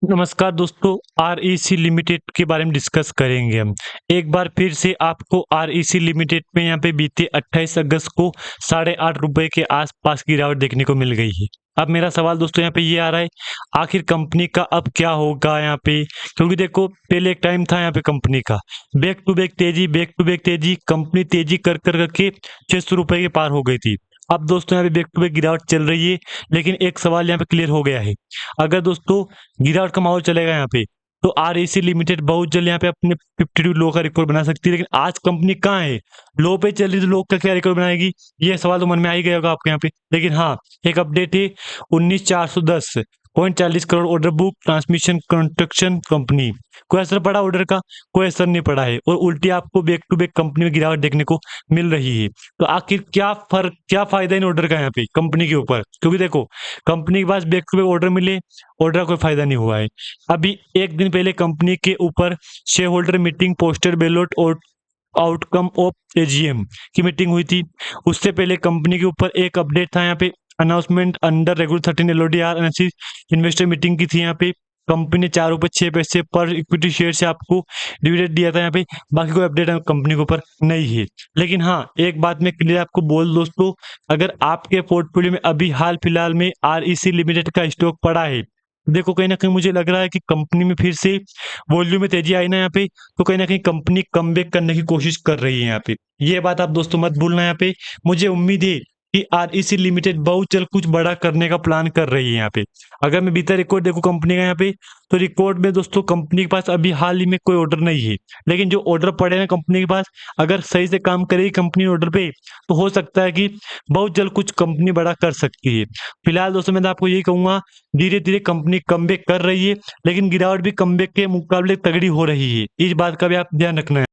नमस्कार दोस्तों, REC limited के बारे में डिस्कस करेंगे हम। एक बार फिर से आपको आरईसी लिमिटेड में यहाँ पे बीते 28 अगस्त को ₹8.5 के आसपास की गिरावट देखने को मिल गई है। अब मेरा सवाल दोस्तों यहाँ पे ये आ रहा है, आखिर कंपनी का अब क्या होगा यहाँ पे? क्योंकि देखो पहले एक टाइम था यहाँ पे कंपनी का बैक टू बैक तेजी, कंपनी तेजी कर कर करके ₹600 के पार हो गई थी। अब दोस्तों यहाँ पे बैक टू बैक गिरावट चल रही है, लेकिन एक सवाल यहाँ पे क्लियर हो गया है। अगर दोस्तों गिरावट का माहौल चलेगा यहाँ पे, तो आरईसी लिमिटेड बहुत जल्द यहाँ पे अपने 52 लो का रिकॉर्ड बना सकती है। लेकिन आज कंपनी कहाँ है? लो पे चल रही, तो लो का क्या रिकॉर्ड बनाएगी? ये सवाल तो मन में आ ही गया होगा आपके यहाँ पे। लेकिन हाँ, एक अपडेट है, 19,410.40 crore order book, transmission construction company. कोई असर पड़ा ऑर्डर का? कोई असर नहीं पड़ा है, और उल्टी आपको बैक टू बैक कंपनी में गिरावट देखने को मिल रही है। तो आखिर क्या फायदा इन ऑर्डर का यहाँ पे कंपनी के ऊपर? क्योंकि देखो कंपनी के पास बैक टू बैक ऑर्डर मिले, ऑर्डर का कोई फायदा नहीं हुआ है। अभी एक दिन पहले कंपनी के ऊपर share holder meeting, postal ballot और आउटकम ऑफ एजीएम की मीटिंग हुई थी। उससे पहले कंपनी के ऊपर एक अपडेट था यहाँ पे, announcement under regular 13 LODR NSC investor meeting की थी यहाँ पे। कंपनी ने ₹4.06 पर इक्विटी शेयर से आपको डिविडेंड दिया था यहाँ पे। बाकी कोई अपडेट कंपनी के ऊपर नहीं है। लेकिन हाँ, एक बात मैं क्लियर आपको बोल दोस्तों, अगर आपके पोर्टफोलियो में अभी हाल फिलहाल में आरईसी लिमिटेड का स्टॉक पड़ा है, देखो कहीं ना कहीं मुझे लग रहा है कि कंपनी में फिर से वॉल्यूम में तेजी आई ना यहाँ पे, तो कहीं ना कहीं कंपनी कमबैक करने की कोशिश कर रही है यहाँ पे। ये बात आप दोस्तों मत भूलना यहाँ पे। मुझे उम्मीद है कि आरईसी लिमिटेड बहुत जल्द कुछ बड़ा करने का प्लान कर रही है यहाँ पे। अगर मैं बीता रिकॉर्ड देखूं कंपनी का यहाँ पे, तो रिकॉर्ड में दोस्तों कंपनी के पास अभी हाल ही में कोई ऑर्डर नहीं है। लेकिन जो ऑर्डर पड़े हैं कंपनी के पास, अगर सही से काम करेगी कंपनी ऑर्डर पे, तो हो सकता है कि बहुत जल्द कुछ कंपनी बड़ा कर सकती है। फिलहाल दोस्तों मैं तो आपको यही कहूंगा, धीरे धीरे कंपनी कमबैक कर रही है, लेकिन गिरावट भी कमबैक के मुकाबले तगड़ी हो रही है। इस बात का भी आप ध्यान रखना है।